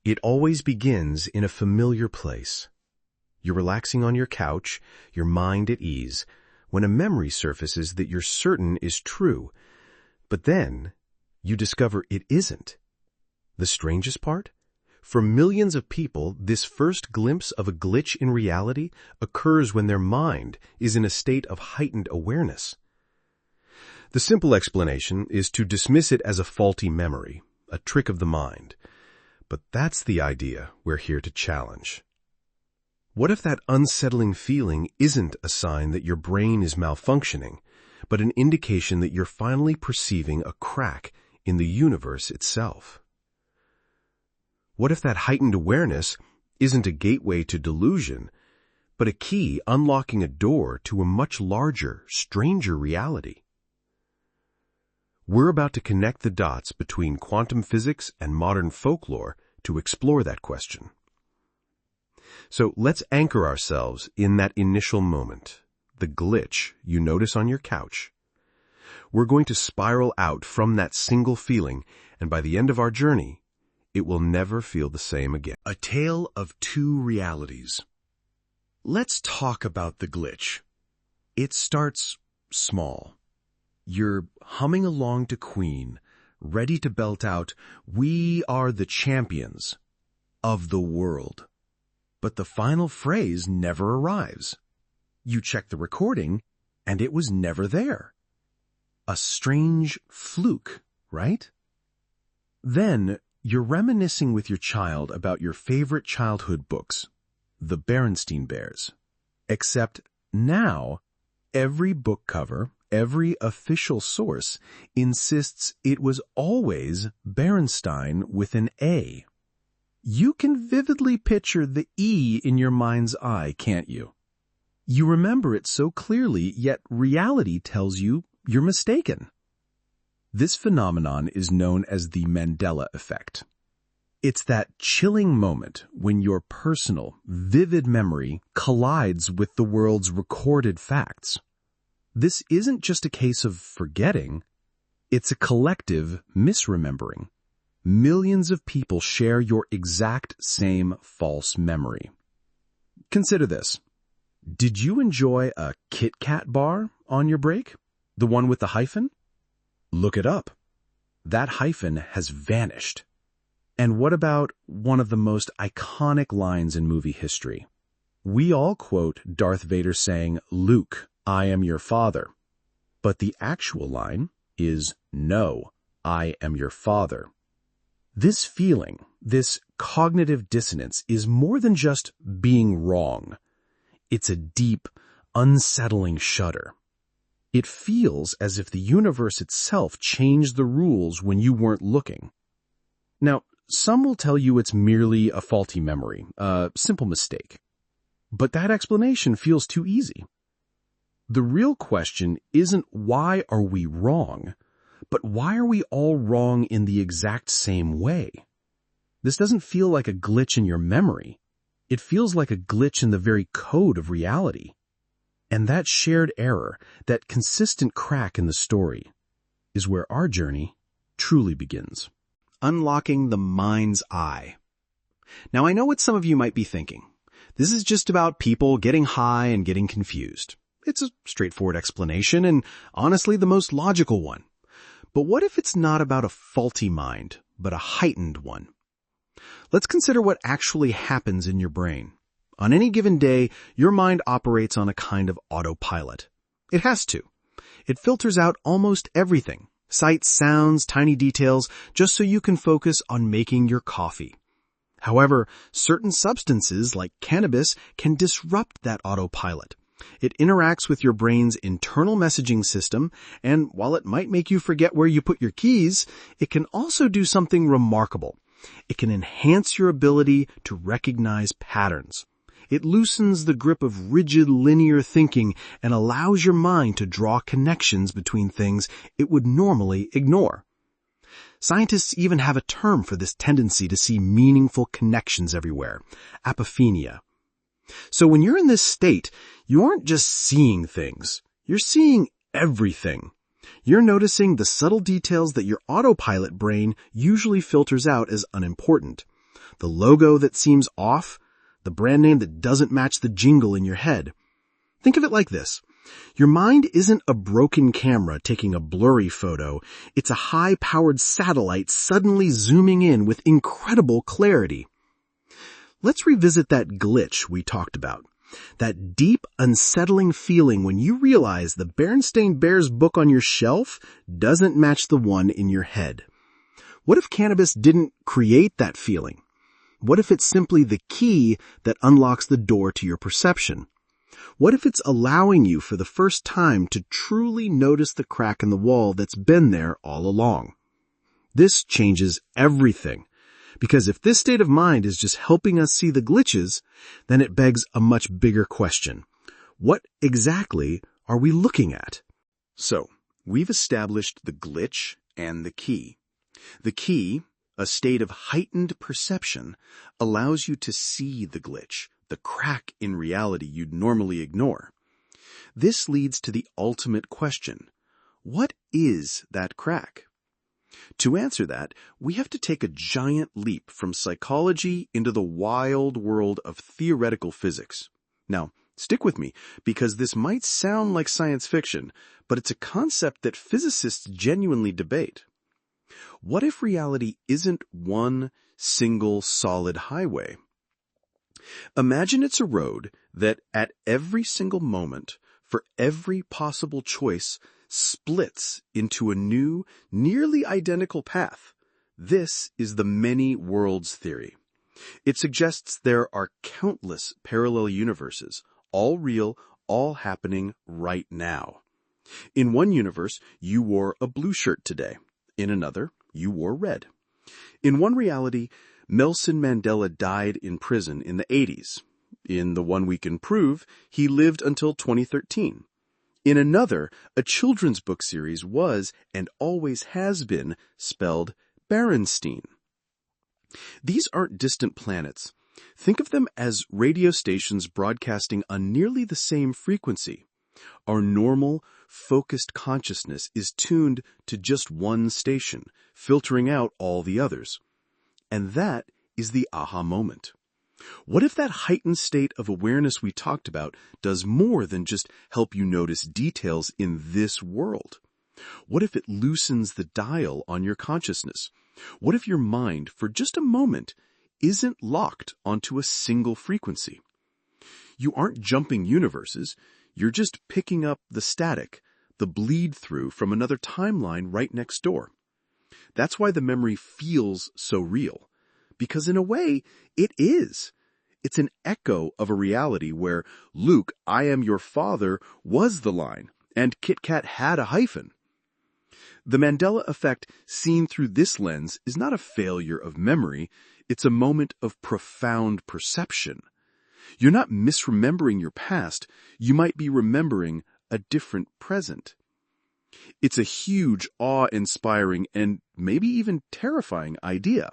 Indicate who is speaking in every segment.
Speaker 1: It always begins in a familiar place. You're relaxing on your couch, your mind at ease, when a memory surfaces that you're certain is true. But then, you discover it isn't. The strangest part? For millions of people, this first glimpse of a glitch in reality occurs when their mind is in a state of heightened awareness. The simple explanation is to dismiss it as a faulty memory, a trick of the mind. But that's the idea we're here to challenge. What if that unsettling feeling isn't a sign that your brain is malfunctioning, but an indication that you're finally perceiving a crack in the universe itself? What if that heightened awareness isn't a gateway to delusion, but a key unlocking a door to a much larger, stranger reality? We're about to connect the dots between quantum physics and modern folklore to explore that question. So let's anchor ourselves in that initial moment, the glitch you notice on your couch. We're going to spiral out from that single feeling, and by the end of our journey, it will never feel the same again. A tale of two realities. Let's talk about the glitch. It starts small. You're humming along to Queen, ready to belt out, "We are the champions of the world." But the final phrase never arrives. You check the recording, and it was never there. A strange fluke, right? Then, you're reminiscing with your child about your favorite childhood books, the Berenstain Bears. Except now, every book cover, every official source insists it was always Berenstain with an A. You can vividly picture the E in your mind's eye, can't you? You remember it so clearly, yet reality tells you you're mistaken. This phenomenon is known as the Mandela Effect. It's that chilling moment when your personal, vivid memory collides with the world's recorded facts. This isn't just a case of forgetting, it's a collective misremembering. Millions of people share your exact same false memory. Consider this. Did you enjoy a Kit Kat bar on your break? The one with the hyphen? Look it up. That hyphen has vanished. And what about one of the most iconic lines in movie history? We all quote Darth Vader saying, "Luke, I am your father." But the actual line is, "No, I am your father." This feeling, this cognitive dissonance, is more than just being wrong. It's a deep, unsettling shudder. It feels as if the universe itself changed the rules when you weren't looking. Now, some will tell you it's merely a faulty memory, a simple mistake. But that explanation feels too easy. The real question isn't why are we wrong, but why are we all wrong in the exact same way? This doesn't feel like a glitch in your memory. It feels like a glitch in the very code of reality. And that shared error, that consistent crack in the story, is where our journey truly begins. Unlocking the mind's eye. Now, I know what some of you might be thinking. This is just about people getting high and getting confused. It's a straightforward explanation and, honestly, the most logical one. But what if it's not about a faulty mind, but a heightened one? Let's consider what actually happens in your brain. On any given day, your mind operates on a kind of autopilot. It has to. It filters out almost everything, sights, sounds, tiny details, just so you can focus on making your coffee. However, certain substances like cannabis can disrupt that autopilot. It interacts with your brain's internal messaging system, and while it might make you forget where you put your keys, it can also do something remarkable. It can enhance your ability to recognize patterns. It loosens the grip of rigid linear thinking and allows your mind to draw connections between things it would normally ignore. Scientists even have a term for this tendency to see meaningful connections everywhere: apophenia. So when you're in this state, you aren't just seeing things. You're seeing everything. You're noticing the subtle details that your autopilot brain usually filters out as unimportant.
Speaker 2: the logo that seems off, the brand name that doesn't match the jingle in your head. Think of it like this. Your mind isn't a broken camera taking a blurry photo. It's a high-powered satellite suddenly zooming in with incredible clarity. Let's revisit that glitch we talked about. That deep, unsettling feeling when you realize the Berenstain Bears book on your shelf doesn't match the one in your head. What if cannabis didn't create that feeling? What if it's simply the key that unlocks the door to your perception? What if it's allowing you for the first time to truly notice the crack in the wall that's been there all along? This changes everything. Because if this state of mind is just helping us see the glitches, then it begs a much bigger question. What exactly are we looking at?
Speaker 3: So, we've established the glitch and the key. The key, a state of heightened perception, allows you to see the glitch, the crack in reality you'd normally ignore. This leads to the ultimate question. What is that crack? To answer that, we have to take a giant leap from psychology into the wild world of theoretical physics. Now, stick with me, because this might sound like science fiction, but it's a concept that physicists genuinely debate. What if reality isn't one single solid highway? Imagine it's a road that at every single moment, for every possible choice, splits into a new, nearly identical path. This is the many worlds theory. It suggests there are countless parallel universes, all real, all happening right now. In one universe, you wore a blue shirt today. In another, you wore red. In one reality, Nelson Mandela died in prison in the 80s. In the one we can prove, he lived until 2013. In another, a children's book series was, and always has been, spelled Berenstain. These aren't distant planets. Think of them as radio stations broadcasting on nearly the same frequency. Our normal, focused consciousness is tuned to just one station, filtering out all the others. And that is the aha moment. What if that heightened state of awareness we talked about does more than just help you notice details in this world? What if it loosens the dial on your consciousness? What if your mind, for just a moment, isn't locked onto a single frequency? You aren't jumping universes, you're just picking up the static, the bleed-through from another timeline right next door. That's why the memory feels so real. Because in a way, it is. It's an echo of a reality where Luke, I am your father, was the line, and Kit Kat had a hyphen. The Mandela Effect, seen through this lens, is not a failure of memory, it's a moment of profound perception. You're not misremembering your past, you might be remembering a different present. It's a huge, awe-inspiring, and maybe even terrifying idea.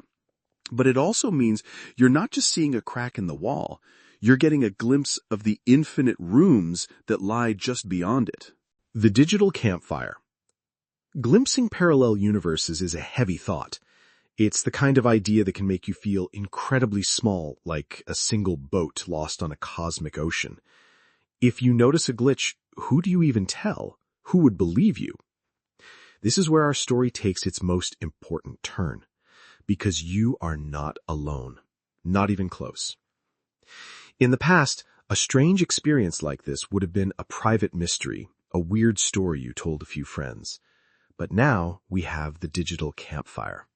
Speaker 3: But it also means you're not just seeing a crack in the wall, you're getting a glimpse of the infinite rooms that lie just beyond it.
Speaker 2: The digital campfire. Glimpsing parallel universes is a heavy thought. It's the kind of idea that can make you feel incredibly small, like a single boat lost on a cosmic ocean. If you notice a glitch, who do you even tell? Who would believe you? This is where our story takes its most important turn. Because you are not alone. Not even close. In the past, a strange experience like this would have been a private mystery, a weird story you told a few friends. But now we have the digital campfire.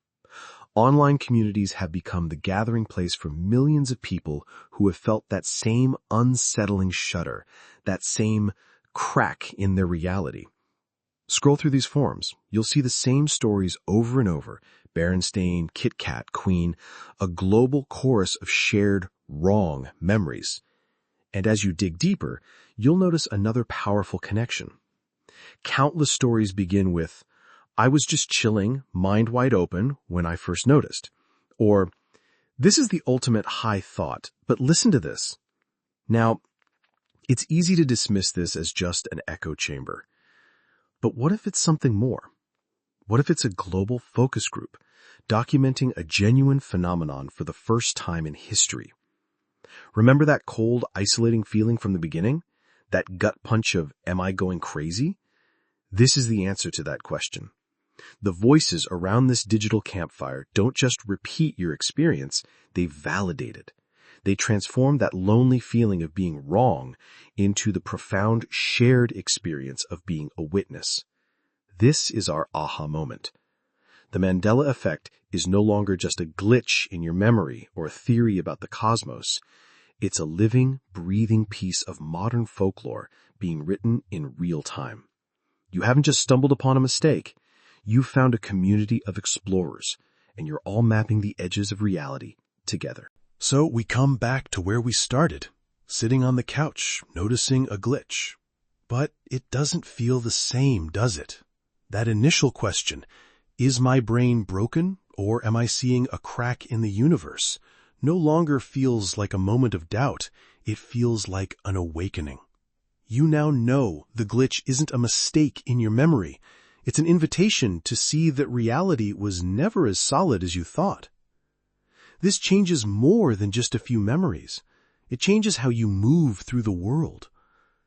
Speaker 2: Online communities have become the gathering place for millions of people who have felt that same unsettling shudder, that same crack in their reality. Scroll through these forums. You'll see the same stories over and over. Berenstain, Kit Kat, Queen, a global chorus of shared wrong memories. And as you dig deeper, you'll notice another powerful connection. Countless stories begin with, I was just chilling, mind wide open, when I first noticed. Or, this is the ultimate high thought, but listen to this. Now, it's easy to dismiss this as just an echo chamber. But what if it's something more? What if it's a global focus group, documenting a genuine phenomenon for the first time in history. Remember that cold, isolating feeling from the beginning? That gut punch of, am I going crazy? This is the answer to that question. The voices around this digital campfire don't just repeat your experience, they validate it. They transform that lonely feeling of being wrong into the profound shared experience of being a witness. This is our aha moment. The Mandela Effect is no longer just a glitch in your memory or a theory about the cosmos. It's a living, breathing piece of modern folklore being written in real time. You haven't just stumbled upon a mistake. You've found a community of explorers, and you're all mapping the edges of reality together.
Speaker 1: So we come back to where we started, sitting on the couch, noticing a glitch. But it doesn't feel the same, does it? That initial question, is my brain broken, or am I seeing a crack in the universe, no longer feels like a moment of doubt. It feels like an awakening. You now know the glitch isn't a mistake in your memory. It's an invitation to see that reality was never as solid as you thought. This changes more than just a few memories. It changes how you move through the world.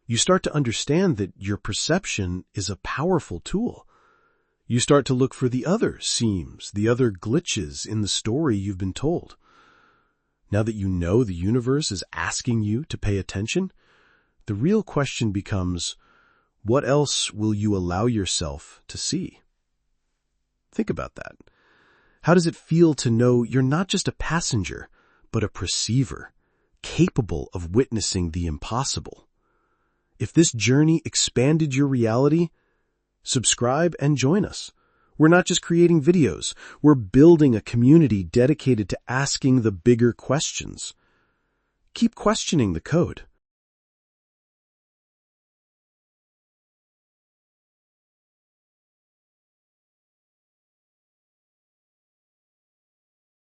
Speaker 1: You start to understand that your perception is a powerful tool. You start to look for the other seams, the other glitches in the story you've been told. Now that you know the universe is asking you to pay attention, the real question becomes, what else will you allow yourself to see? Think about that. How does it feel to know you're not just a passenger, but a perceiver, capable of witnessing the impossible? If this journey expanded your reality, subscribe and join us. We're not just creating videos. We're building a community dedicated to asking the bigger questions. Keep questioning the code.